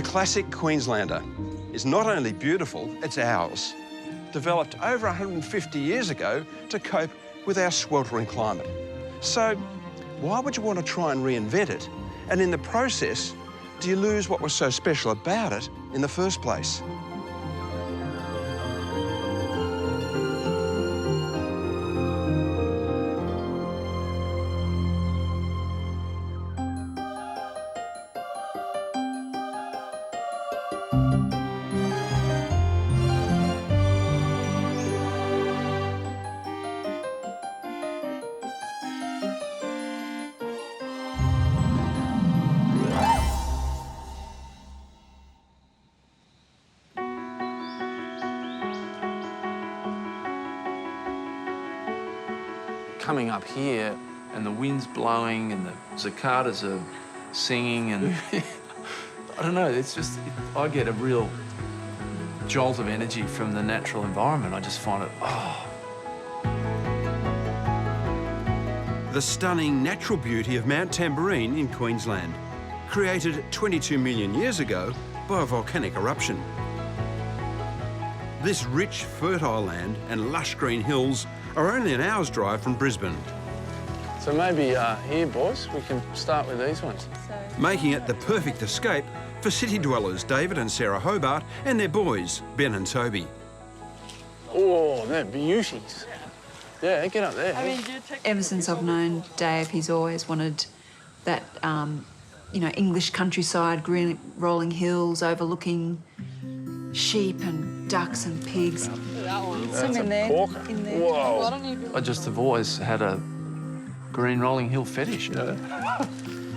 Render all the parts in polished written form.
The classic Queenslander is not only beautiful, it's ours. Developed over 150 years ago to cope with our sweltering climate. So why would you want to try and reinvent it? And in the process, do you lose what was so special about it in the first place? Coming up here and the wind's blowing and the cicadas are singing and I don't know, it's just, I get a real jolt of energy from the natural environment. I just find it, oh. The stunning natural beauty of Mt Tamborine in Queensland, created 22 million years ago by a volcanic eruption. This rich, fertile land and lush green hills are only an hour's drive from Brisbane. So maybe here, boys, we can start with these ones. Making it the perfect escape for city dwellers David and Sarah Hobart and their boys, Ben and Toby. Oh, they're beauties. Yeah, get up there. Ever since I've known Dave, he's always wanted that, you know, English countryside, green rolling hills overlooking sheep and ducks and pigs. That's a porker. Whoa. I just have always had a green rolling hill fetish. Yeah.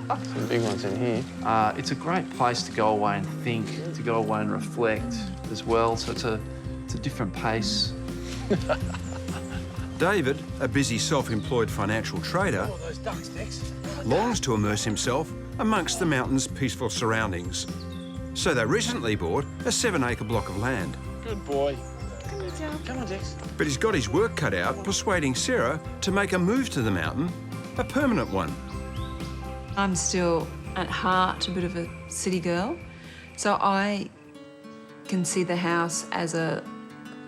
Some big ones in here. It's a great place to go away and think, to go away and reflect as well. So it's a different pace. David, a busy self-employed financial trader, longs to immerse himself amongst the mountain's peaceful surroundings. So they recently bought a 7-acre block of land. Good boy. Come on, Dex. But he's got his work cut out persuading Sarah to make a move to the mountain, a permanent one. I'm still, at heart, a bit of a city girl, so I can see the house as a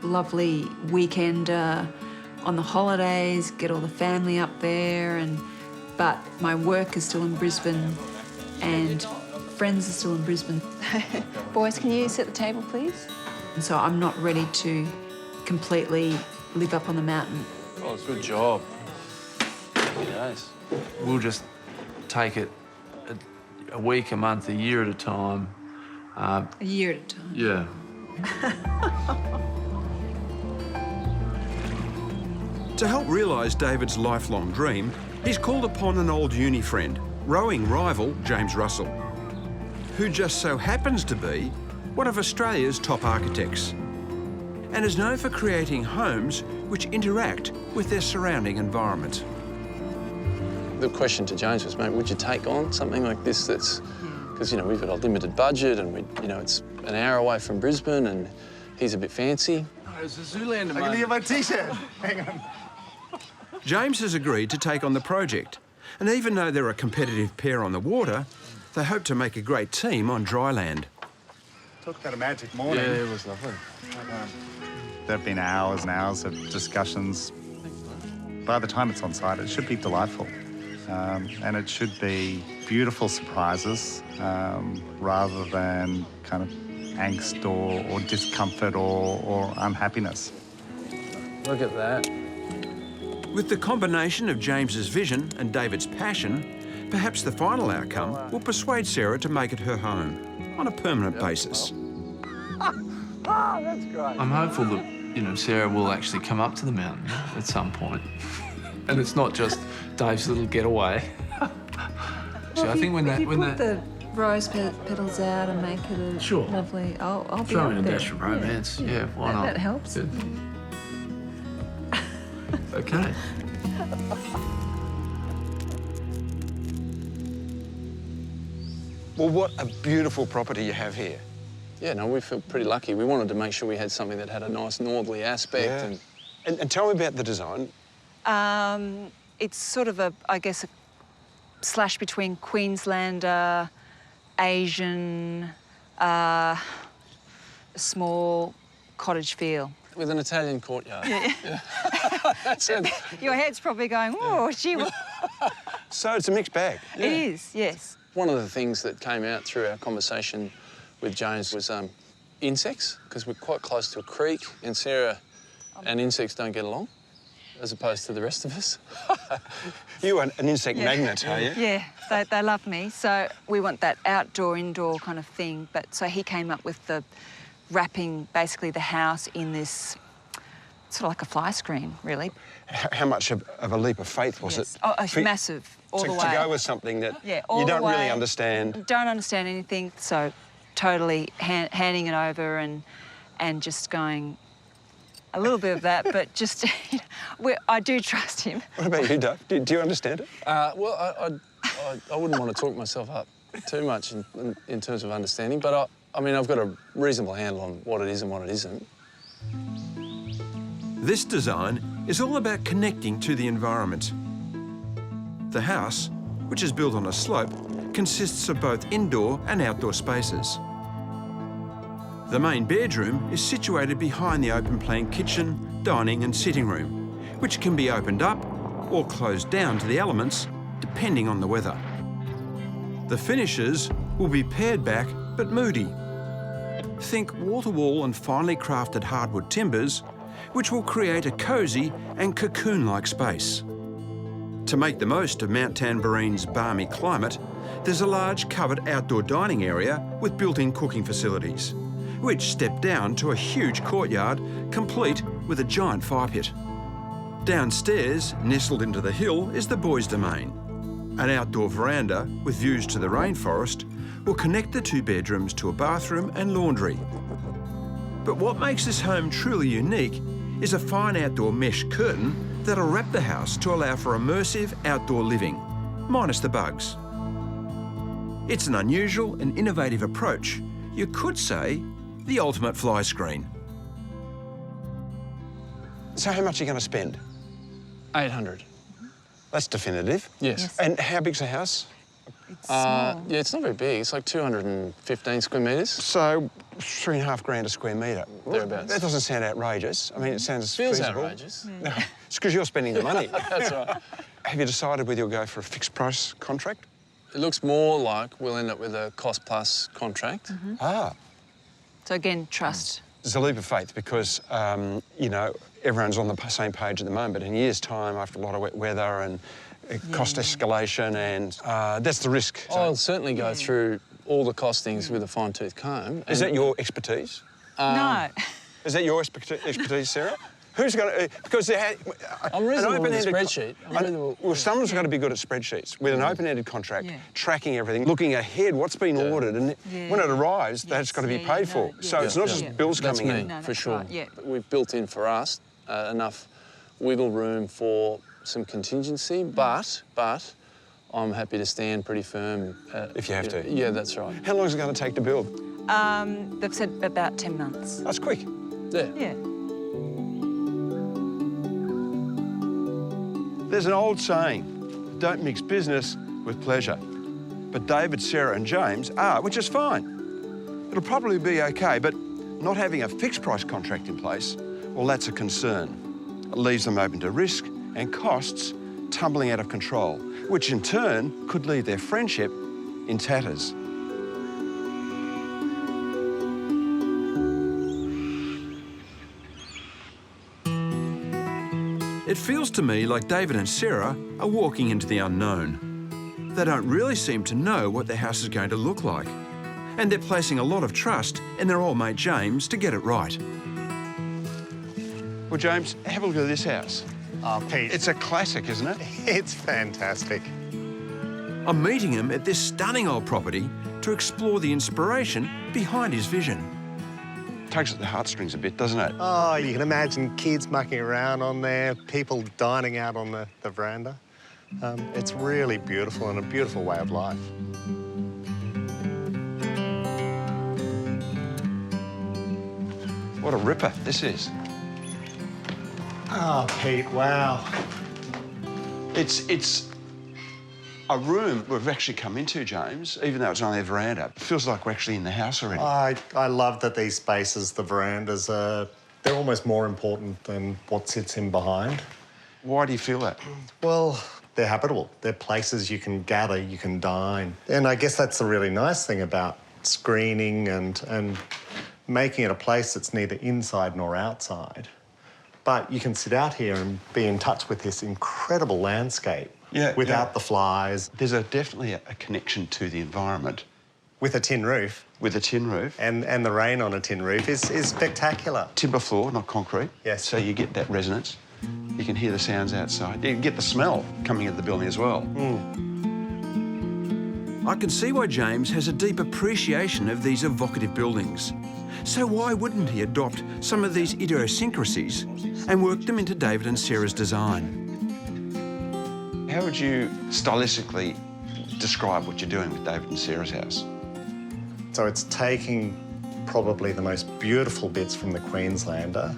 lovely weekend on the holidays, get all the family up there, but my work is still in Brisbane and friends are still in Brisbane. Boys, can you set the table, please? And so I'm not ready to completely live up on the mountain. Oh, it's a good job. Happy days. We'll just take it a week, a month, a year at a time. A year at a time? Yeah. To help realise David's lifelong dream, he's called upon an old uni friend, rowing rival James Russell, who just so happens to be one of Australia's top architects and is known for creating homes which interact with their surrounding environment. The question to James was, mate, would you take on something like this that's... Because, you know, we've got a limited budget and, it's an hour away from Brisbane and he's a bit fancy. Oh, it's a Zoolander, mate. I can hear my T-shirt. Hang on. James has agreed to take on the project, and even though they're a competitive pair on the water, they hope to make a great team on dry land. Talk about a magic morning. Yeah, it was lovely. There have been hours and hours of discussions. By the time it's on site, it should be delightful. And it should be beautiful surprises rather than kind of angst or discomfort or unhappiness. Look at that. With the combination of James's vision and David's passion, perhaps the final outcome will persuade Sarah to make it her home on a permanent basis. That's great. I'm hopeful that, Sarah will actually come up to the mountain at some point. And it's not just Dave's little getaway. So I think when put the rose petals out and make it a sure. lovely... I'll be throw in up a there. dash of romance. Yeah, why not? That helps. Good. Okay. Well, what a beautiful property you have here. Yeah, no, we feel pretty lucky. We wanted to make sure we had something that had a nice northerly aspect. Yeah. And tell me about the design. It's sort of I guess, a slash between Queenslander, Asian, A small cottage feel. With an Italian courtyard. Yeah. That's it. Your head's probably going, oh, gee. So it's a mixed bag. It is, yes. One of the things that came out through our conversation with James was insects, because we're quite close to a creek, and Sarah and insects don't get along, as opposed to the rest of us. You are an insect magnet, are you? Yeah, they love me. So we want that outdoor, indoor kind of thing. But so he came up with the wrapping basically the house in this sort of like a fly screen, really. How much of a leap of faith was Yes. it? Oh, massive, all the way. To go with something that all you the don't really way. understand. Don't understand anything, so totally handing it over and just going a little bit of that, but just, I do trust him. What about you, Doug? Do you understand it? Well, I wouldn't want to talk myself up too much in terms of understanding, but I mean, I've got a reasonable handle on what it is and what it isn't. This design is all about connecting to the environment. The house, which is built on a slope, consists of both indoor and outdoor spaces. The main bedroom is situated behind the open-plan kitchen, dining and sitting room, which can be opened up or closed down to the elements, depending on the weather. The finishes will be pared back but moody. Think wall-to-wall and finely crafted hardwood timbers, which will create a cosy and cocoon-like space. To make the most of Mt Tamborine's balmy climate, there's a large covered outdoor dining area with built-in cooking facilities, which step down to a huge courtyard complete with a giant fire pit. Downstairs, nestled into the hill, is the boys' domain. An outdoor veranda with views to the rainforest will connect the two bedrooms to a bathroom and laundry. But what makes this home truly unique is a fine outdoor mesh curtain that'll wrap the house to allow for immersive outdoor living, minus the bugs. It's an unusual and innovative approach. You could say the ultimate fly screen. So how much are you going to spend? 800. That's definitive. Yes. And how big's the house? It's small. Yeah, it's not very big. It's like 215 square metres. So $3,500 a square metre. Thereabouts. That doesn't sound outrageous. I mean, it sounds Feels feasible. outrageous. No, it's because you're spending the money. That's right. Have you decided whether you'll go for a fixed price contract? It looks more like we'll end up with a cost-plus contract. Ah. So again, trust. It's a leap of faith because, you know, everyone's on the same page at the moment, but in a year's time, after a lot of wet weather and cost escalation, and that's the risk. So, I'll certainly go through all the costings with a fine-tooth comb. is that your expertise? No. Is that your expertise, Sarah? Who's going to... Because I'm reasonable with a spreadsheet. Well, someone's got to be good at spreadsheets. With an open-ended contract, tracking everything, looking ahead, what's been ordered, and when it arrives, that's got to be paid for. So it's not just bills coming in. No, for that's sure. right, yeah. We've built in for us enough wiggle room for some contingency, but I'm happy to stand pretty firm. If you have to. Yeah, that's right. How long is it going to take to build? They've said about 10 months. That's quick. Yeah. Yeah. There's an old saying, don't mix business with pleasure. But David, Sarah and James are, which is fine. It'll probably be okay, but not having a fixed price contract in place, well, that's a concern. It leaves them open to risk and costs tumbling out of control, which in turn could leave their friendship in tatters. It feels to me like David and Sarah are walking into the unknown. They don't really seem to know what their house is going to look like, and they're placing a lot of trust in their old mate James to get it right. Well, James, have a look at this house. Oh, Pete. It's a classic, isn't it? It's fantastic. I'm meeting him at this stunning old property to explore the inspiration behind his vision. Tugs at the heartstrings a bit, doesn't it? Oh, you can imagine kids mucking around on there, people dining out on the veranda. It's really beautiful and a beautiful way of life. What a ripper this is. Oh, Pete, wow. It's A room we've actually come into, James, even though it's only a veranda, it feels like we're actually in the house already. I love that these spaces, the verandas, they're almost more important than what sits in behind. Why do you feel that? Well, they're habitable. They're places you can gather, you can dine. And I guess that's the really nice thing about screening and making it a place that's neither inside nor outside. But you can sit out here and be in touch with this incredible landscape without the flies. There's definitely a connection to the environment. With a tin roof. With a tin roof. And the rain on a tin roof is spectacular. Timber floor, not concrete. Yes. So you get that resonance. You can hear the sounds outside. You can get the smell coming into the building as well. I can see why James has a deep appreciation of these evocative buildings. So why wouldn't he adopt some of these idiosyncrasies and work them into David and Sarah's design? How would you stylistically describe what you're doing with David and Sarah's house? So it's taking probably the most beautiful bits from the Queenslander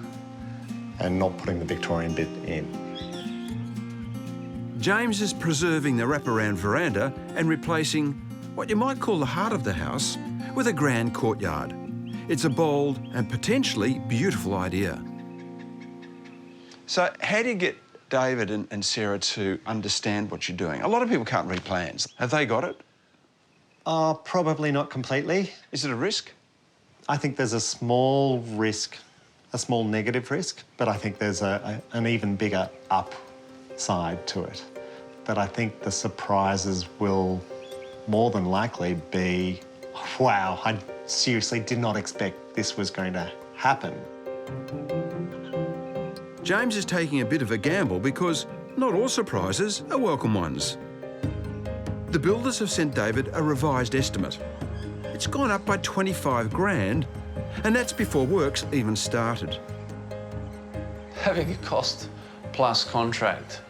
and not putting the Victorian bit in. James is preserving the wraparound veranda and replacing what you might call the heart of the house with a grand courtyard. It's a bold and potentially beautiful idea. So how do you get David and Sarah to understand what you're doing? A lot of people can't read plans. Have they got it? Probably not completely. Is it a risk? I think there's a small risk, a small negative risk, but I think there's an even bigger upside to it. That I think the surprises will more than likely be, wow, I seriously did not expect this was going to happen. James is taking a bit of a gamble because not all surprises are welcome ones. The builders have sent David a revised estimate. It's gone up by 25 grand, and that's before work's even started. Having a cost plus contract,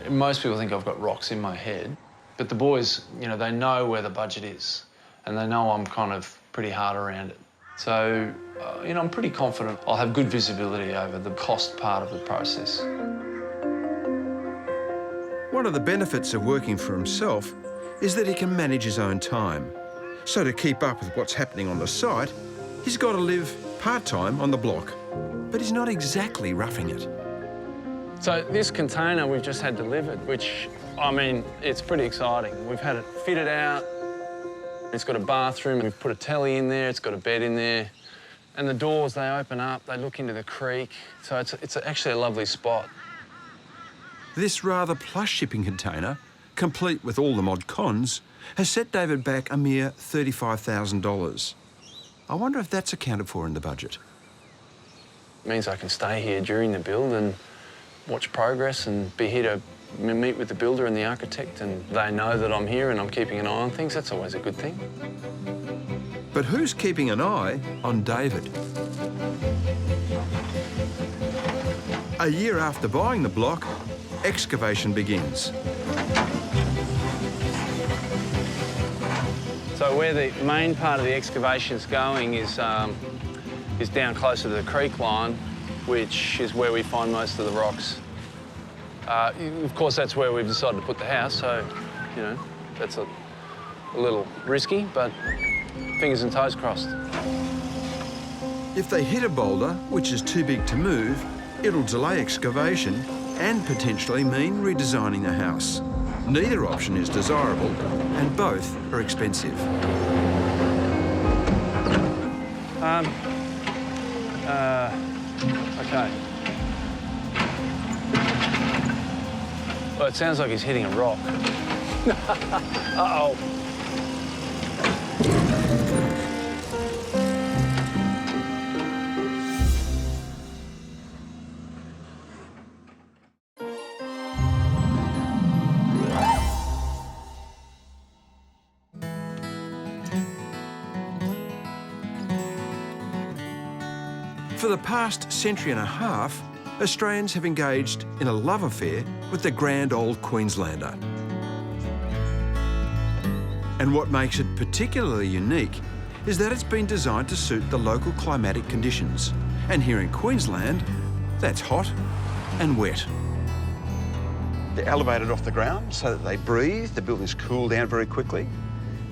most people think I've got rocks in my head, but the boys, they know where the budget is, and they know I'm kind of pretty hard around it. So, I'm pretty confident I'll have good visibility over the cost part of the process. One of the benefits of working for himself is that he can manage his own time. So to keep up with what's happening on the site, he's got to live part-time on the block. But he's not exactly roughing it. So this container we've just had delivered, which, it's pretty exciting. We've had it fitted out. It's got a bathroom, we've put a telly in there, it's got a bed in there. And the doors, they open up, they look into the creek. So it's actually a lovely spot. This rather plush shipping container, complete with all the mod cons, has set David back a mere $35,000. I wonder if that's accounted for in the budget. It means I can stay here during the build and watch progress and be here to meet with the builder and the architect, and they know that I'm here and I'm keeping an eye on things. That's always a good thing. But who's keeping an eye on David? A year after buying the block, excavation begins. So where the main part of the excavation's going is down closer to the creek line, which is where we find most of the rocks. Of course, that's where we've decided to put the house, so, that's a little risky, but fingers and toes crossed. If they hit a boulder, which is too big to move, it'll delay excavation and potentially mean redesigning the house. Neither option is desirable, and both are expensive. Okay. Well, it sounds like he's hitting a rock. Uh-oh. For the past century and a half, Australians have engaged in a love affair with the grand old Queenslander. And what makes it particularly unique is that it's been designed to suit the local climatic conditions. And here in Queensland, that's hot and wet. They're elevated off the ground so that they breathe. The buildings cool down very quickly.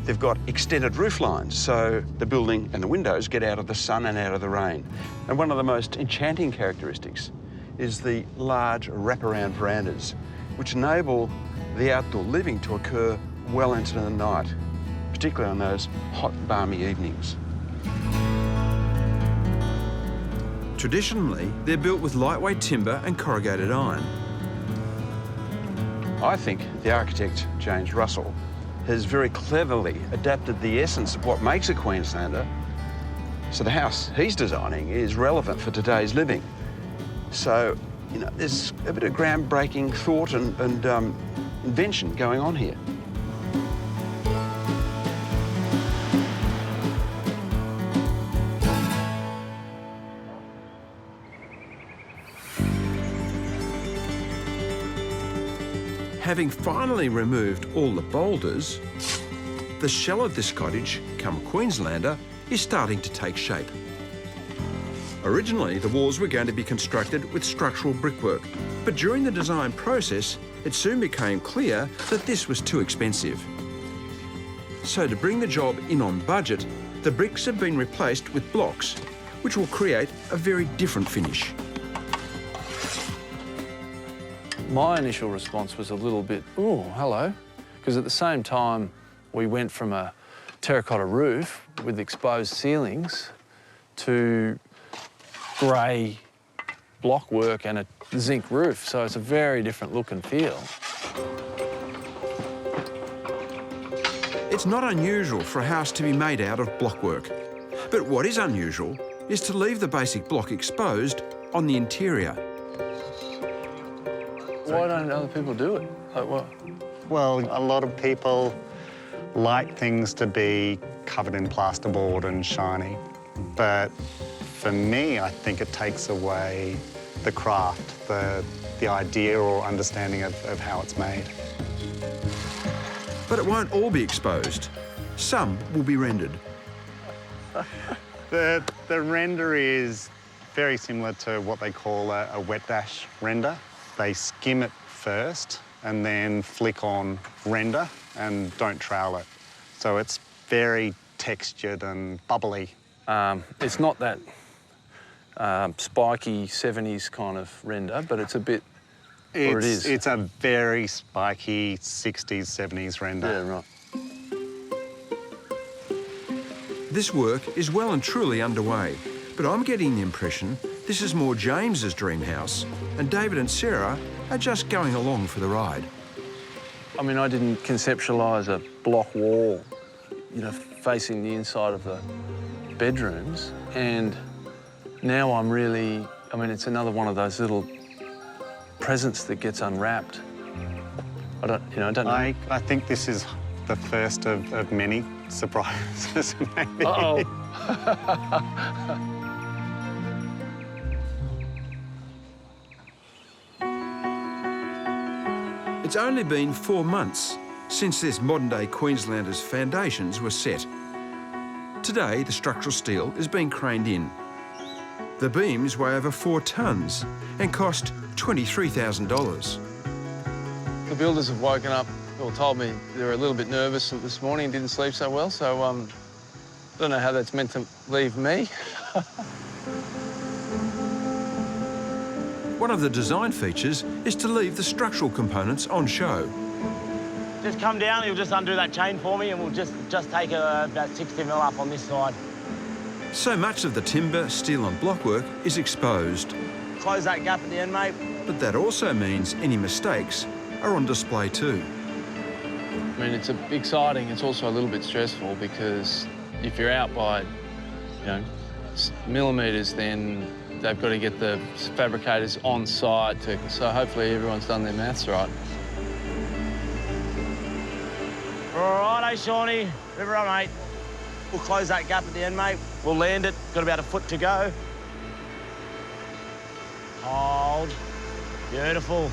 They've got extended roof lines, so the building and the windows get out of the sun and out of the rain. And one of the most enchanting characteristics is the large wraparound verandas, which enable the outdoor living to occur well into the night, particularly on those hot, balmy evenings. Traditionally, they're built with lightweight timber and corrugated iron. I think the architect, James Russell, has very cleverly adapted the essence of what makes a Queenslander, so the house he's designing is relevant for today's living. So, you know, there's a bit of groundbreaking thought and invention going on here. Having finally removed all the boulders, the shell of this cottage, come Queenslander, is starting to take shape. Originally, the walls were going to be constructed with structural brickwork, but during the design process, it soon became clear that this was too expensive. So to bring the job in on budget, the bricks have been replaced with blocks, which will create a very different finish. My initial response was a little bit, oh, hello, because at the same time, we went from a terracotta roof with exposed ceilings to grey block work and a zinc roof, so it's a very different look and feel. It's not unusual for a house to be made out of blockwork, but what is unusual is to leave the basic block exposed on the interior. Why don't other people do it? Like what? Well, a lot of people like things to be covered in plasterboard and shiny, but for me, I think it takes away the craft, the idea or understanding of how it's made. But it won't all be exposed. Some will be rendered. The render is very similar to what they call a wet dash render. They skim it first and then flick on render and don't trowel it. So it's very textured and bubbly. It's not that spiky 70s kind of render, but it's a bit, or it is. It's a very spiky 60s, 70s render. Yeah, right. This work is well and truly underway, but I'm getting the impression this is more James's dream house, and David and Sarah are just going along for the ride. I mean, I didn't conceptualise a block wall, you know, facing the inside of the bedrooms, and now I'm really, I mean, it's another one of those little presents that gets unwrapped. I don't know. I think this is the first of many surprises, maybe. Uh-oh. It's only been 4 months since this modern-day Queenslander's foundations were set. Today, the structural steel is being craned in. The beams weigh over 4 tonnes and cost $23,000. The builders have woken up, or told me they were a little bit nervous this morning and didn't sleep so well, so I don't know how that's meant to leave me. One of the design features is to leave the structural components on show. Just come down, you'll just undo that chain for me and we'll just take about 60 mil up on this side. So much of the timber, steel and blockwork is exposed. Close that gap at the end, mate. But that also means any mistakes are on display too. I mean, it's exciting. It's also a little bit stressful because if you're out by, you know, millimetres, then they've got to get the fabricators on site so hopefully everyone's done their maths right. Righto, Shawnee. River on, mate. We'll close that gap at the end, mate. We'll land it. Got about a foot to go. Hold. Beautiful.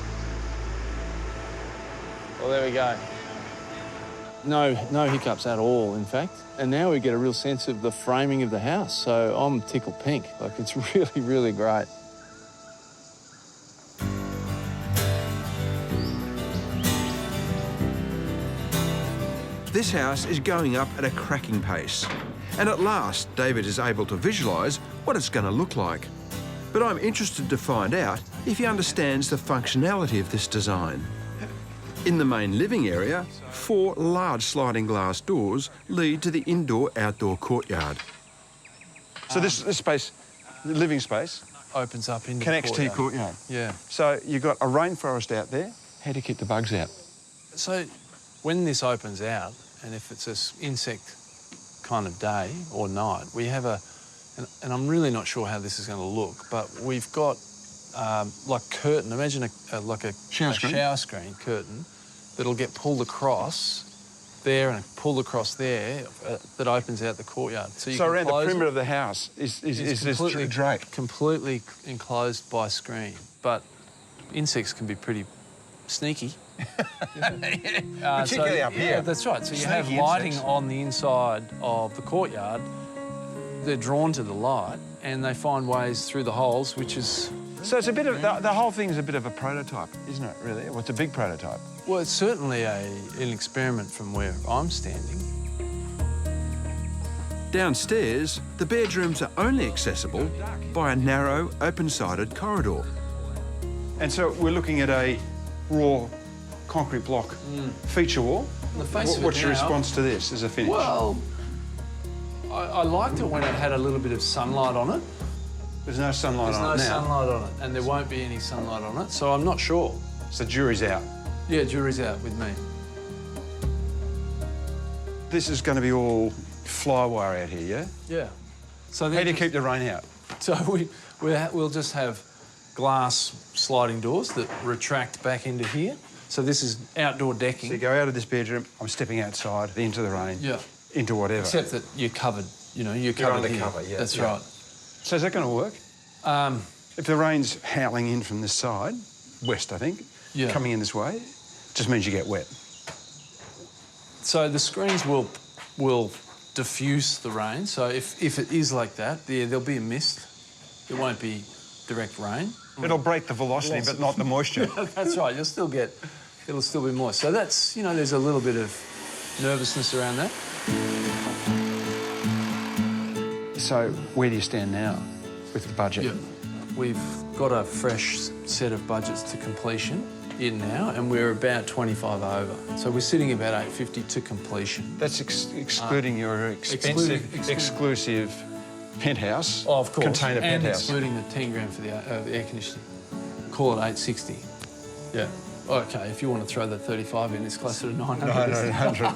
Well, there we go. No hiccups at all, in fact. And now we get a real sense of the framing of the house. So I'm tickled pink. Like, it's really, really great. This house is going up at a cracking pace. And at last, David is able to visualise what it's going to look like. But I'm interested to find out if he understands the functionality of this design. In the main living area, 4 large sliding glass doors lead to the indoor-outdoor courtyard. So this space, the living space, opens up into connects the to your courtyard. Yeah. So you've got a rainforest out there. How do you keep the bugs out? So when this opens out, and if it's an insect kind of day or night, we have and I'm really not sure how this is going to look, but we've got like curtain. Imagine like a shower screen curtain that'll get pulled across there and pulled across there that opens out the courtyard. So around the perimeter of the house is this drape? Completely enclosed by screen, but insects can be pretty sneaky. Particularly up here. Yeah, that's right. So you have lighting on the inside of the courtyard. They're drawn to the light and they find ways through the holes, which is... So it's a bit of... The whole thing's a bit of a prototype, isn't it, really? Well, it's a big prototype. Well, it's certainly an experiment from where I'm standing. Downstairs, the bedrooms are only accessible by a narrow, open-sided corridor. And so we're looking at a raw concrete block feature wall. What's your response to this as a finish? Well, I liked it when it had a little bit of sunlight on it. There's no sunlight on it now. There's no sunlight on it, and there won't be any sunlight on it, so I'm not sure. So jury's out. Yeah, jury's out with me. This is going to be all fly wire out here, yeah? Yeah. So how do you keep the rain out? So we'll just have glass sliding doors that retract back into here. So this is outdoor decking. So you go out of this bedroom, I'm stepping outside into the rain. Yeah. Into whatever. Except that you're covered, you're covered under here. cover, yeah. That's yeah. right. So is that going to work? If the rain's howling in from this side, west, I think, coming in this way, just means you get wet. So the screens will diffuse the rain. So if it is like that, there'll be a mist. It won't be direct rain. It'll break the velocity, but not the moisture. That's right. It'll still be moist. So that's, there's a little bit of nervousness around that. So where do you stand now with the budget? Yeah. We've got a fresh set of budgets to completion in now, and we're about 25 over. So we're sitting about 850 to completion. That's excluding your expensive, exclusive penthouse. Oh, of course. Container and penthouse. Excluding the 10 grand for the air conditioning. Call it 860. Yeah. OK, if you want to throw that 35 in, it's closer to 900. 900.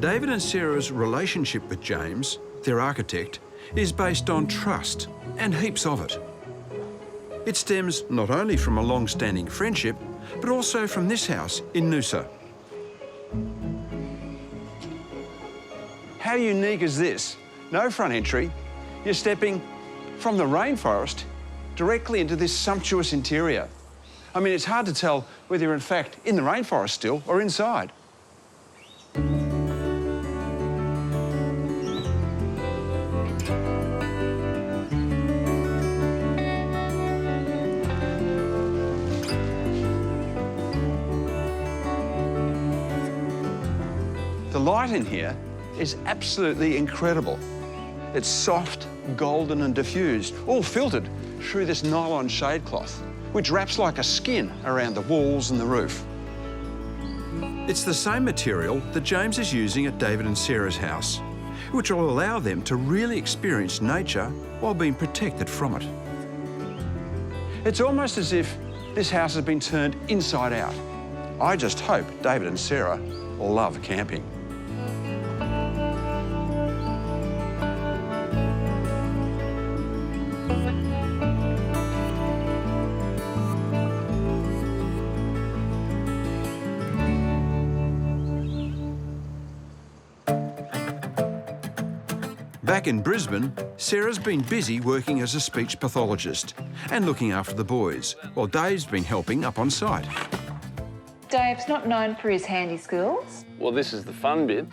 David and Sarah's relationship with James, their architect, is based on trust and heaps of it. It stems not only from a long-standing friendship, but also from this house in Noosa. How unique is this? No front entry. You're stepping from the rainforest directly into this sumptuous interior. I mean, it's hard to tell whether you're in fact in the rainforest still or inside. The light in here is absolutely incredible. It's soft, golden and diffused, all filtered through this nylon shade cloth, which wraps like a skin around the walls and the roof. It's the same material that James is using at David and Sarah's house, which will allow them to really experience nature while being protected from it. It's almost as if this house has been turned inside out. I just hope David and Sarah love camping. Back in Brisbane, Sarah's been busy working as a speech pathologist and looking after the boys, while Dave's been helping up on site. Dave's not known for his handy skills. Well, this is the fun bit.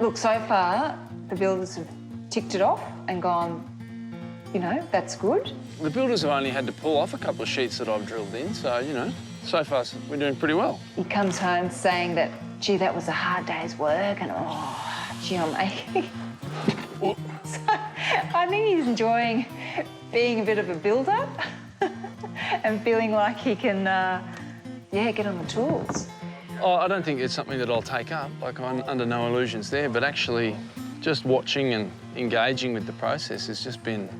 Look, so far, the builders have ticked it off and gone, you know, that's good. The builders have only had to pull off a couple of sheets that I've drilled in, so, you know, so far we're doing pretty well. He comes home saying that, gee, that was a hard day's work, and oh, gee, I'm aching. So I think he's enjoying being a bit of a builder and feeling like he can, get on the tools. Oh, I don't think it's something that I'll take up. Like, I'm under no illusions there, but actually just watching and engaging with the process has just been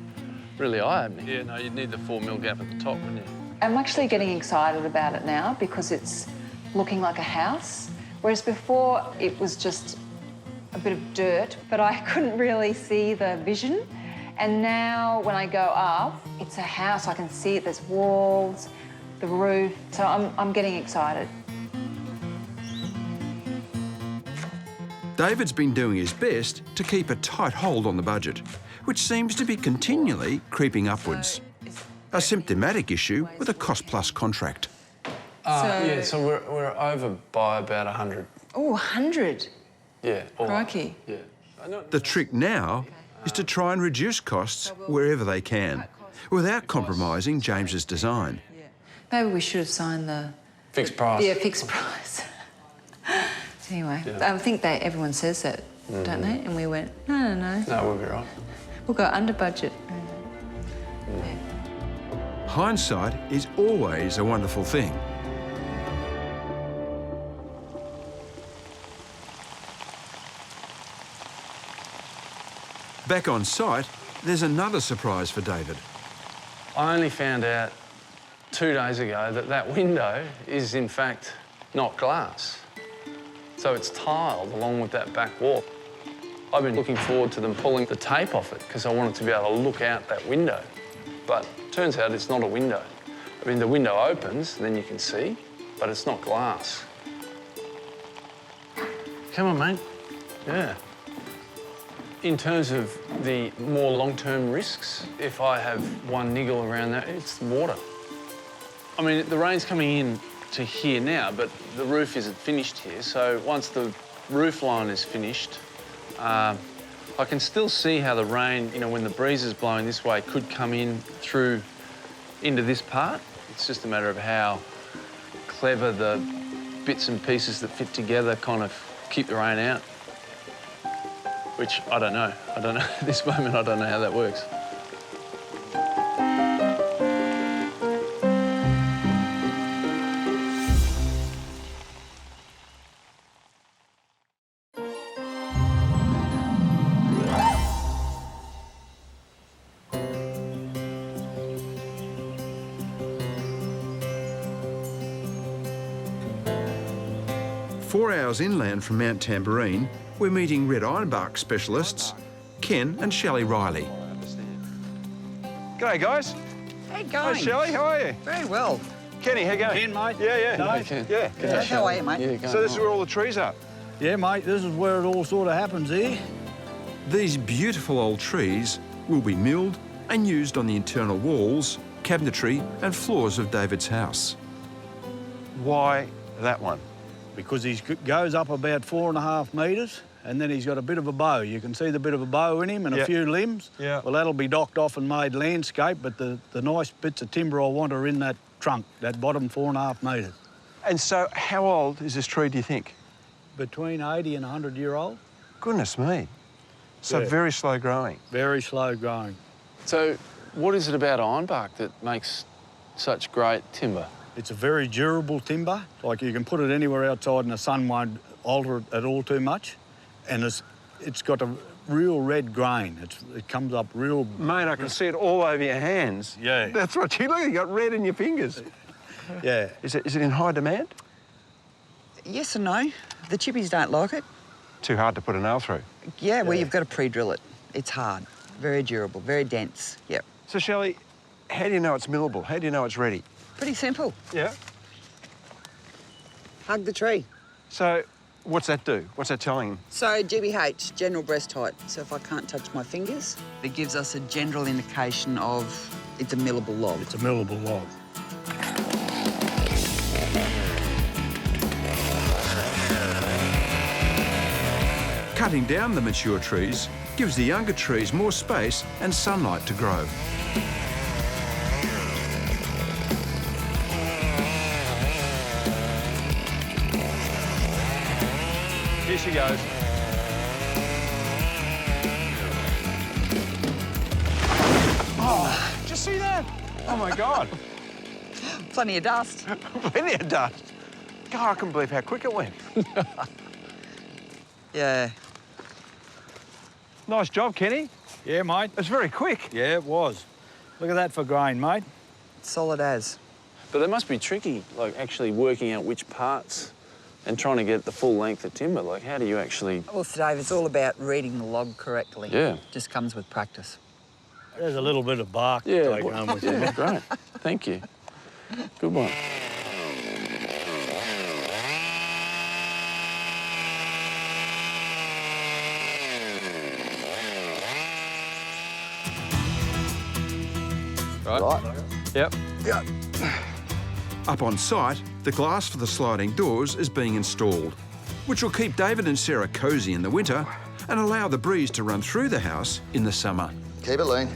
really eye-opening. Yeah, no, you'd need the 4 mil gap at the top, wouldn't you? I'm actually getting excited about it now because it's looking like a house, whereas before it was just a bit of dirt, but I couldn't really see the vision. And now when I go up, it's a house. I can see it, there's walls, the roof, so I'm getting excited. David's been doing his best to keep a tight hold on the budget, which seems to be continually creeping upwards. A symptomatic issue with a cost-plus contract. So we're over by about 100. Oh, 100? Yeah. Crikey. Yeah. The trick now is to try and reduce costs wherever they can, without compromising James's design. Maybe we should have signed the... Fixed price. Yeah, fixed price. Anyway, I think everyone says that, don't they? And we went, no. No, we'll be right. We'll go under budget. Hindsight is always a wonderful thing. Back on site, there's another surprise for David. I only found out 2 days ago that window is, in fact, not glass. So it's tiled along with that back wall. I've been looking forward to them pulling the tape off it because I wanted to be able to look out that window. But turns out it's not a window. I mean, the window opens, and then you can see, but it's not glass. Come on, mate. Yeah. In terms of the more long-term risks, if I have one niggle around that, it's water. I mean, the rain's coming in to here now, but the roof isn't finished here. So once the roof line is finished, I can still see how the rain, you know, when the breeze is blowing this way, could come in through into this part. It's just a matter of how clever the bits and pieces that fit together kind of keep the rain out, which I don't know. At this moment, I don't know how that works. 4 hours inland from Mt Tamborine, we're meeting red ironbark specialists, Ken and Shelley Riley. G'day, guys. Hey, going? Hi, Shelley, how are you? Very well. Kenny, how you going? Ken, mate? Yeah. No? Ken. Yeah. How are you, mate? Yeah, So this is where all the trees are? Yeah, mate, this is where it all sort of happens here. These beautiful old trees will be milled and used on the internal walls, cabinetry and floors of David's house. Why that one? Because he goes up about 4.5 metres, and then he's got a bit of a bow. You can see the bit of a bow in him and a few limbs. Yeah. Well, that'll be docked off and made landscape, but the nice bits of timber I want are in that trunk, that bottom 4.5 metres. And so how old is this tree, do you think? Between 80 and 100-year-old. Goodness me. So Yeah. very slow growing. Very slow growing. So what is it about ironbark that makes such great timber? It's a very durable timber. Like, you can put it anywhere outside and the sun won't alter it at all too much. And it's got a real red grain. It comes up real... Mate, I can see it all over your hands. Yeah. That's what you look, you got red in your fingers. Yeah. Is it in high demand? Yes and no. The chippies don't like it. Too hard to put a nail through. Yeah, well, you've got to pre-drill it. It's hard, very durable, very dense, yep. So, Shelley, how do you know it's millable? How do you know it's ready? Pretty simple. Yeah. Hug the tree. So, what's that do? What's that telling? So, GBH, general breast height. So if I can't touch my fingers, it gives us a general indication of it's a millable log. It's a millable log. Cut Cutting down the mature trees gives the younger trees more space and sunlight to grow. Here she goes. Oh, did you see that? Oh, my God. Plenty of dust. Plenty of dust. God, I can't believe how quick it went. Yeah. Nice job, Kenny. Yeah, mate. It's very quick. Yeah, it was. Look at that for grain, mate. Solid as. But that must be tricky, like actually working out which parts and trying to get the full length of timber. Like, how do you actually... Well, Dave, it's all about reading the log correctly. Yeah. Just comes with practice. There's a little bit of bark to take home with you. Yeah, great. Thank you. Good one. Right. Yep. Yeah. Up on site, the glass for the sliding doors is being installed, which will keep David and Sarah cosy in the winter and allow the breeze to run through the house in the summer. Keep it lean.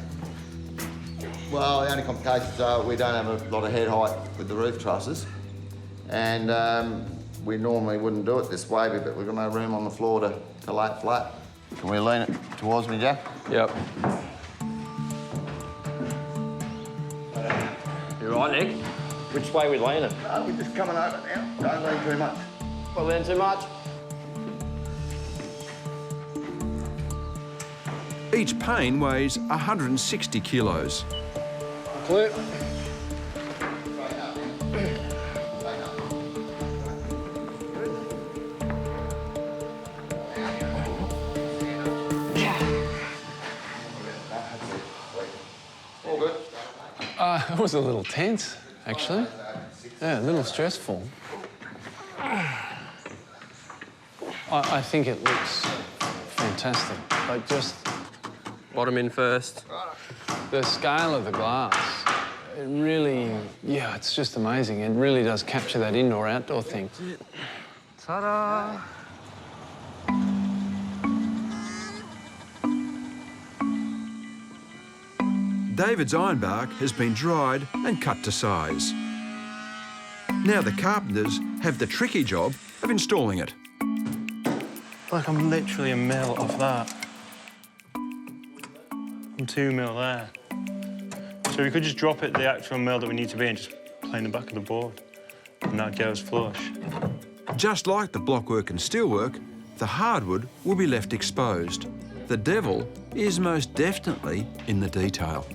Well, the only complications are we don't have a lot of head height with the roof trusses, and we normally wouldn't do it this way, but we've got no room on the floor to lay it flat. Can we lean it towards me, Jack? Yep. You all right, Nick? Which way we lean it? No, we're just coming over now. Don't lean too much. Well, lean too much? Each pane weighs 160 kilos. Clear. All good. It was a little tense, actually. Yeah, a little stressful. I think it looks fantastic. Like, just... Bottom in first. The scale of the glass, it really, yeah, it's just amazing. It really does capture that indoor-outdoor thing. Ta-da! David's ironbark has been dried and cut to size. Now the carpenters have the tricky job of installing it. Like, I'm literally a mil off that. I'm 2 mil there. So we could just drop it the actual mil that we need to be and just plane the back of the board. And that goes flush. Just like the blockwork and steelwork, the hardwood will be left exposed. The devil is most definitely in the detail.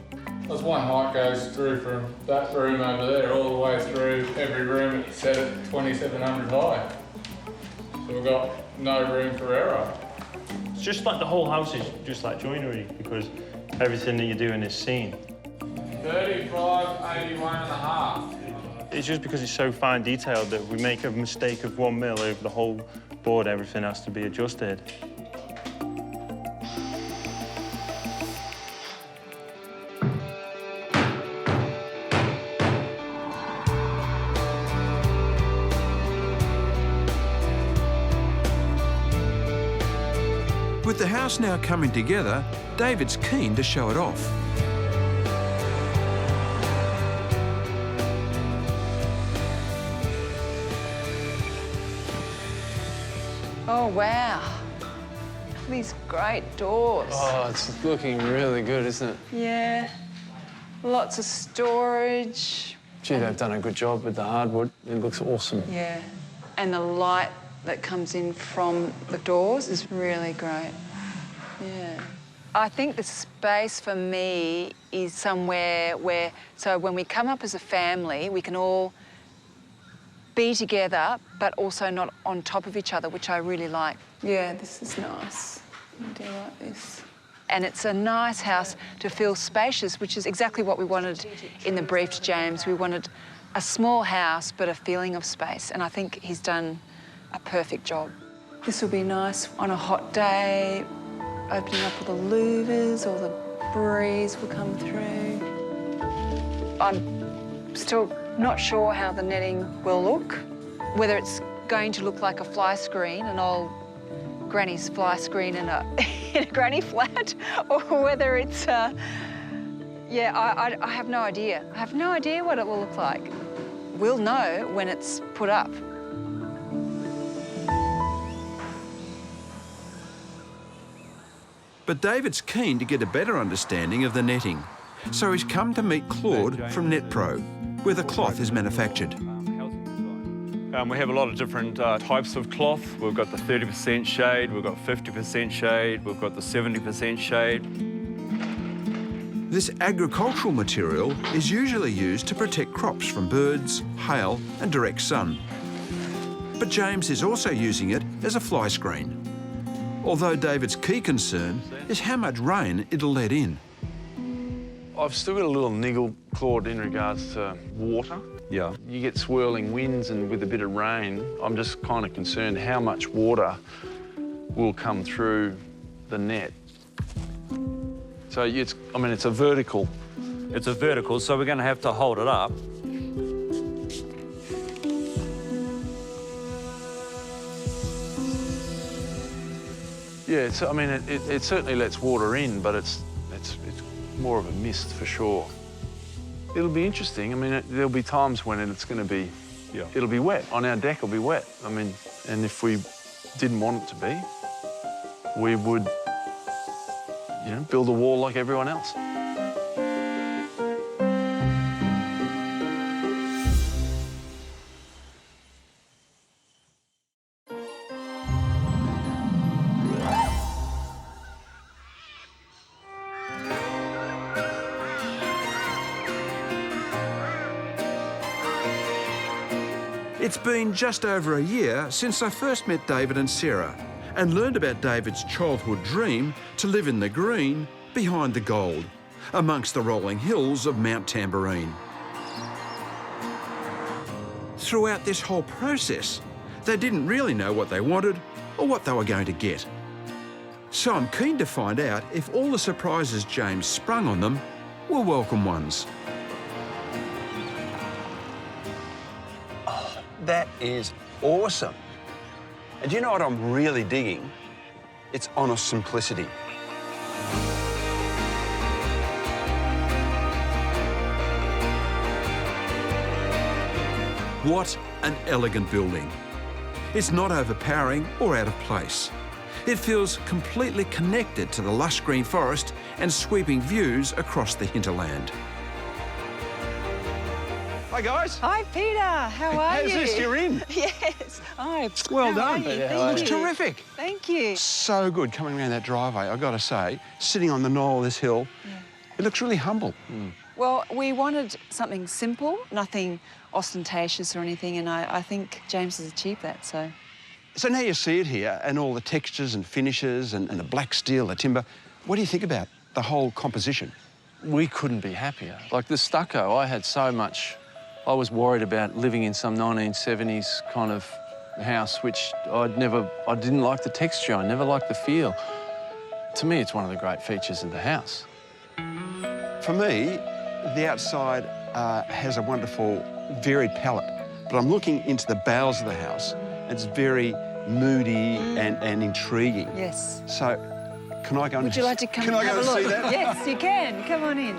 There's one height goes through from that room over there all the way through every room. It's set at 2,700 high. So we've got no room for error. It's just like the whole house is just like joinery because everything that you're doing is seen. 3581.5. It's just because it's so fine detailed that if we make a mistake of 1 mil over the whole board, everything has to be adjusted. With the house now coming together, David's keen to show it off. Oh, wow. These great doors. Oh, it's looking really good, isn't it? Yeah. Lots of storage. Gee, they've done a good job with the hardwood. It looks awesome. Yeah. And the light that comes in from the doors is really great. Yeah. I think the space for me is somewhere where, so when we come up as a family, we can all be together, but also not on top of each other, which I really like. Yeah, this is nice. I do like this. And it's a nice house to feel spacious, which is exactly what we wanted in the brief to James. We wanted a small house, but a feeling of space. And I think he's done a perfect job. This will be nice on a hot day, opening up all the louvers, all the breeze will come through. I'm still not sure how the netting will look, whether it's going to look like a fly screen and I'll granny's fly screen in a, in a granny flat or whether it's, yeah, I have no idea. I have no idea what it will look like. We'll know when it's put up. But David's keen to get a better understanding of the netting, so he's come to meet Claude from NetPro, where the cloth is manufactured. We have a lot of different types of cloth. We've got the 30% shade, we've got 50% shade, we've got the 70% shade. This agricultural material is usually used to protect crops from birds, hail and direct sun. But James is also using it as a fly screen. Although David's key concern is how much rain it'll let in. I've still got a little niggle, Claude, in regards to water. Yeah. You get swirling winds and with a bit of rain, I'm just kind of concerned how much water will come through the net. So it's, I mean, it's a vertical. It's a vertical, so we're going to have to hold it up. Yeah, it's, I mean, it certainly lets water in, but it's more of a mist for sure. It'll be interesting. I mean, there'll be times when it's going to be, it'll be wet. On our deck, it'll be wet. I mean, and if we didn't want it to be, we would, you know, build a wall like everyone else. It's been just over a year since I first met David and Sarah and learned about David's childhood dream to live in the green behind the gold, amongst the rolling hills of Mt Tamborine. Throughout this whole process, they didn't really know what they wanted or what they were going to get. So I'm keen to find out if all the surprises James sprung on them were welcome ones. That is awesome. And do you know what I'm really digging? It's honest simplicity. What an elegant building. It's not overpowering or out of place. It feels completely connected to the lush green forest and sweeping views across the hinterland. Hi, guys. Hi, Peter. How are you? How's this? You're in? Yes. Hi. Well How done. are you? It Thank looks you. terrific. Thank you. So good coming around that driveway, I've got to say. Sitting on the knoll of this hill, it looks really humble. Well, we wanted something simple, nothing ostentatious or anything, and I think James has achieved that, so. So now you see it here, and all the textures and finishes and the black steel, the timber. What do you think about the whole composition? We couldn't be happier. Like the stucco, I had so much. I was worried about living in some 1970s kind of house, which I didn't like the texture, I never liked the feel. To me, it's one of the great features of the house. For me, the outside has a wonderful, varied palette, but I'm looking into the bowels of the house, and it's very moody and intriguing. Yes. So, can I go and Would you like to come can and I go have a and look? see that? Yes, you can. Come on in.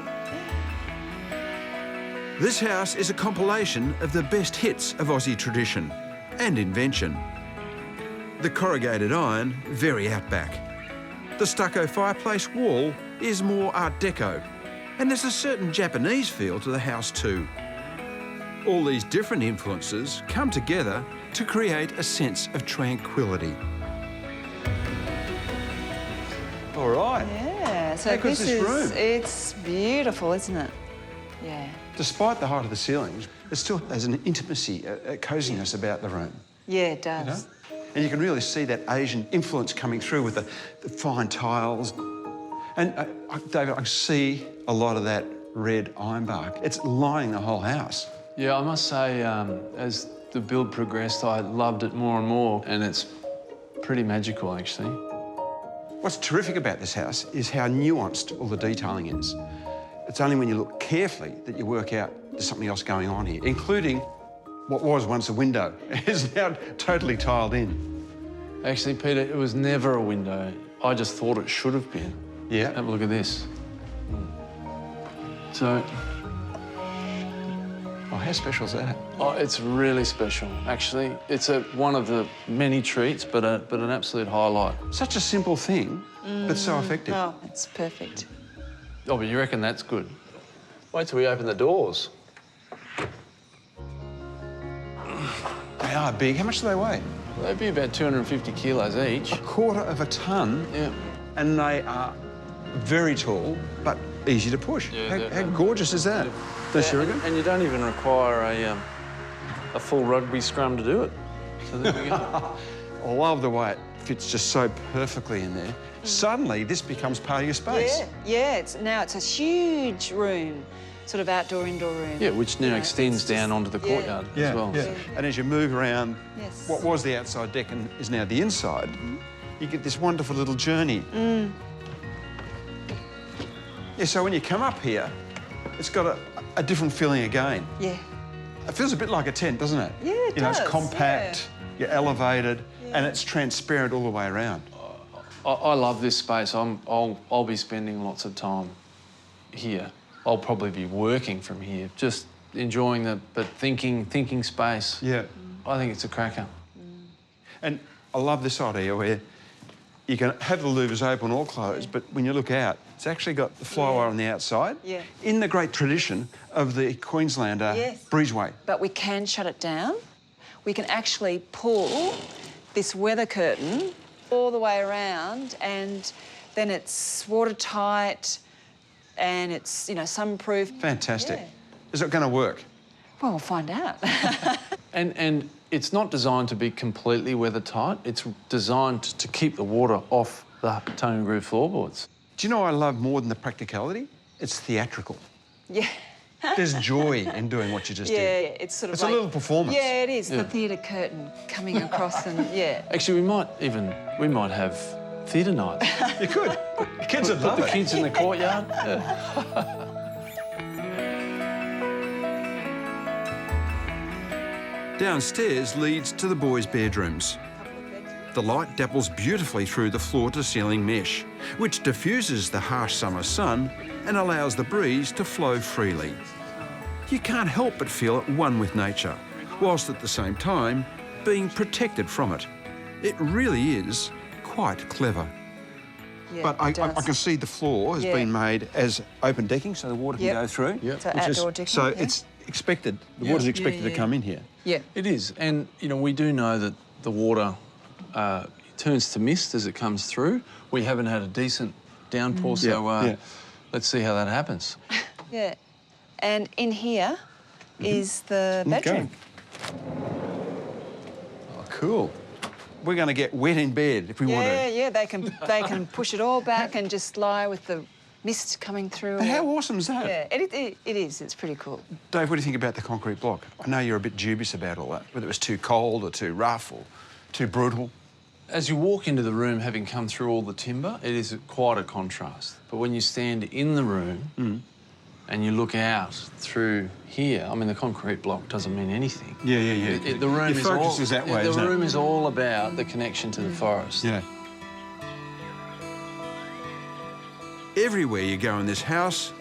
This house is a compilation of the best hits of Aussie tradition and invention. The corrugated iron, very outback. The stucco fireplace wall is more Art Deco, and there's a certain Japanese feel to the house too. All these different influences come together to create a sense of tranquility. All right. Yeah, so How good's this this is, room? it's beautiful, isn't it? Yeah. Despite the height of the ceilings, it still has an intimacy, a coziness about the room. Yeah, it does. You know? And you can really see that Asian influence coming through with the fine tiles. And David, I see a lot of that red ironbark. It's lining the whole house. Yeah, I must say, as the build progressed, I loved it more and more, and it's pretty magical, actually. What's terrific about this house is how nuanced all the detailing is. It's only when you look carefully that you work out there's something else going on here, including what was once a window is now totally tiled in. Actually, Peter, it was never a window. I just thought it should have been. Yeah. Have a look at this. So... Oh, how special is that? Oh, it's really special, actually. It's one of the many treats, but an absolute highlight. Such a simple thing, but so effective. Oh, it's perfect. Oh, but you reckon that's good? Wait till we open the doors. They are big. How much do they weigh? They'd be about 250 kilos each. 1/4 of a tonne. Yeah. And they are very tall, but easy to push. Yeah, how gorgeous is that? And you don't even require a full rugby scrum to do it. So there we go. I love the way it fits just so perfectly in there. Suddenly, this becomes part of your space. Yeah, now it's a huge room, sort of outdoor, indoor room. Yeah, which now extends down onto the courtyard as well. Yeah. And as you move around, Yes. what was the outside deck and is now the inside, you get this wonderful little journey. Yeah, so when you come up here, it's got a different feeling again. Yeah. It feels a bit like a tent, doesn't it? Yeah, it You know, does, it's compact, you're elevated, and it's transparent all the way around. I love this space. I'll be spending lots of time here. I'll probably be working from here, just enjoying but thinking space. Yeah. I think it's a cracker. And I love this idea where you can have the louvers open or closed, but when you look out, it's actually got the flywire on the outside. Yeah. In the great tradition of the Queenslander breezeway. But we can shut it down. We can actually pull this weather curtain all the way around, and then it's watertight and it's, you know, sunproof. Fantastic. Yeah. Is it going to work? Well, we'll find out. And it's not designed to be completely weather-tight. It's designed to keep the water off the tongue and groove floorboards. Do you know what I love more than the practicality? It's theatrical. Yeah. There's joy in doing what you just did. Yeah, it's sort of It's like... a little performance. Yeah, it is. Yeah. The theatre curtain coming across and, yeah. Actually, we might have theatre night. You could. The kids would love Put it. the kids in the courtyard. Yeah. Downstairs leads to the boys' bedrooms. The light dapples beautifully through the floor-to-ceiling mesh, which diffuses the harsh summer sun and allows the breeze to flow freely. You can't help but feel at one with nature, whilst at the same time being protected from it. It really is quite clever. Yeah, But I it does. can see the floor has been made as open decking so the water can go through. So outdoor decking, So yeah. it's expected, the water's expected to come in here. Yeah. It is. And, you know, we do know that the water turns to mist as it comes through. We haven't had a decent downpour, so let's see how that happens. Yeah. And in here is the bedroom. Oh, cool. We're going to get wet in bed if we want to. Yeah, they can push it all back and just lie with the mist coming through. How awesome is that? Yeah, it is. It's pretty cool. Dave, what do you think about the concrete block? I know you're a bit dubious about all that, whether it was too cold or too rough or too brutal. As you walk into the room, having come through all the timber, it is quite a contrast. But when you stand in the room and you look out through here, I mean, the concrete block doesn't mean anything. Yeah. The room Your focus is that way, The isn't it? room is all about the connection to the forest. Yeah. Everywhere you go in this house,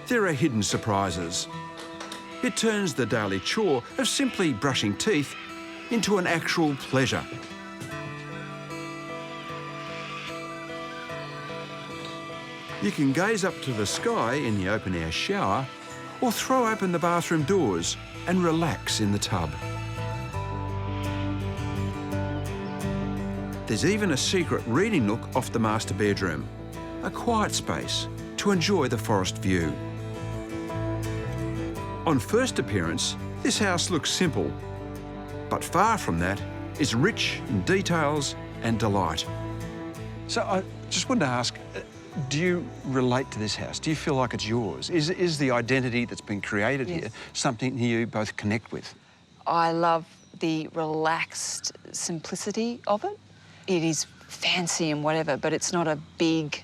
there are hidden surprises. It turns the daily chore of simply brushing teeth into an actual pleasure. You can gaze up to the sky in the open-air shower or throw open the bathroom doors and relax in the tub. There's even a secret reading nook off the master bedroom, a quiet space to enjoy the forest view. On first appearance, this house looks simple, but far from that, it's rich in details and delight. So I just wanted to ask, do you relate to this house? Do you feel like it's yours? Is the identity that's been created here something you both connect with? I love the relaxed simplicity of it. It is fancy and whatever, but it's not a big,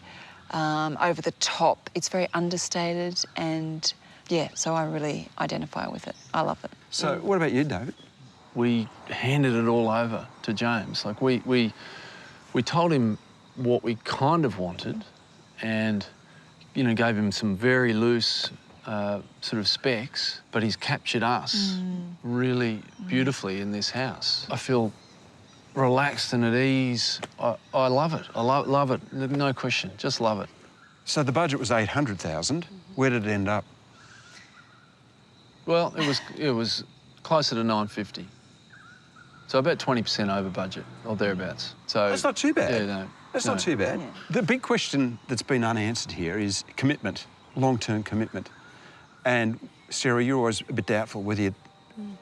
over the top. It's very understated and, yeah, so I really identify with it. I love it. So what about you, David? we handed it all over to James. Like, we told him what we kind of wanted and, you know, gave him some very loose sort of specs, but he's captured us really beautifully in this house. I feel relaxed and at ease. I love it. I love it. No question, just love it. So the budget was 800,000. Where did it end up? Well, it was closer to 950. So about 20% over budget, or thereabouts. So that's not too bad. Yeah, no. That's not too bad. Yeah. The big question that's been unanswered here is commitment, long-term commitment. And Sarah, you're always a bit doubtful whether you'd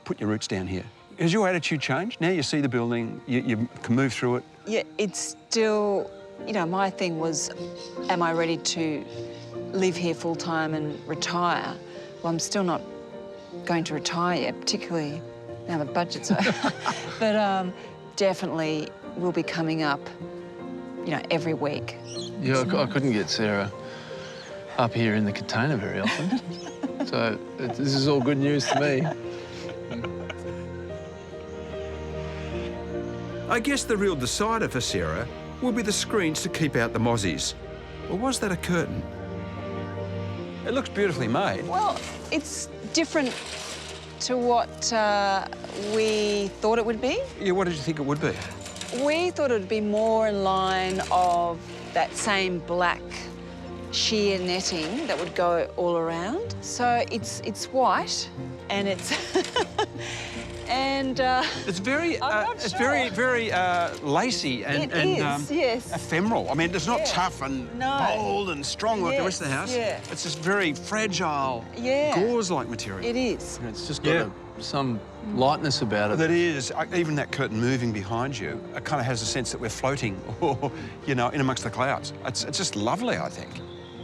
put your roots down here. Has your attitude changed? Now you see the building, you can move through it? Yeah, it's still, you know, my thing was, am I ready to live here full-time and retire? Well, I'm still not going to retire yet, particularly now the budget's over. But definitely we'll be coming up, you know, every week. Yeah, I couldn't get Sarah up here in the container very often. So this is all good news to me. I guess the real decider for Sarah will be the screens to keep out the mozzies. Or was that a curtain? It looks beautifully made. Well, it's different to what we thought it would be. Yeah, what did you think it would be? We thought it would be more in line of that same black sheer netting that would go all around. So it's white and it's and it's very very lacy and yes. ephemeral. I mean, it's not tough and bold and strong like the rest of the house. Yeah. It's just very fragile, gauze-like material. It is. It's just got some lightness about it. That is, even that curtain moving behind you, it kind of has a sense that we're floating, or you know, in amongst the clouds. It's just lovely, I think.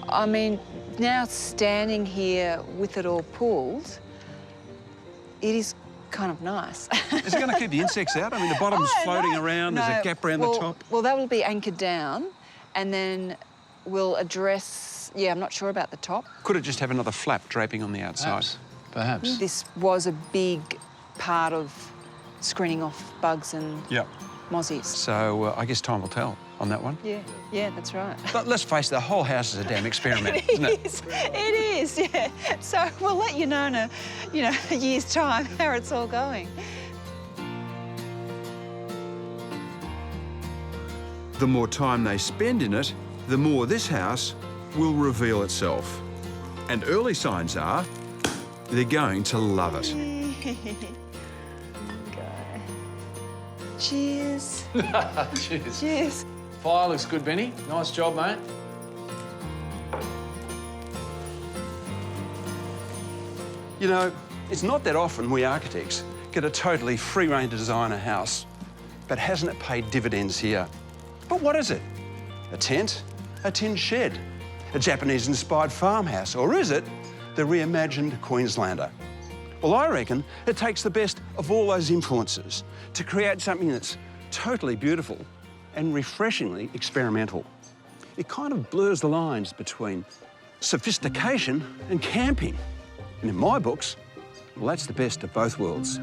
I mean, now standing here with it all pulled, it is kind of nice. Is it going to keep the insects out? I mean, the bottom's floating around, there's a gap around the top. Well, that will be anchored down, and then we'll address, I'm not sure about the top. Could it just have another flap draping on the outside? Perhaps. This was a big part of screening off bugs and mozzies. So I guess time will tell on that one. Yeah, that's right. But let's face it, the whole house is a damn experiment, isn't it? It is, yeah. So we'll let you know in a year's time how it's all going. The more time they spend in it, the more this house will reveal itself. And early signs are they're going to love it. Cheers. Cheers. Cheers. Fire looks good, Benny. Nice job, mate. You know, it's not that often we architects get a totally free-rein to design a house, but hasn't it paid dividends here? But what is it? A tent? A tin shed? A Japanese-inspired farmhouse? Or is it the reimagined Queenslander? Well, I reckon it takes the best of all those influences to create something that's totally beautiful and refreshingly experimental. It kind of blurs the lines between sophistication and camping. And in my books, well, that's the best of both worlds.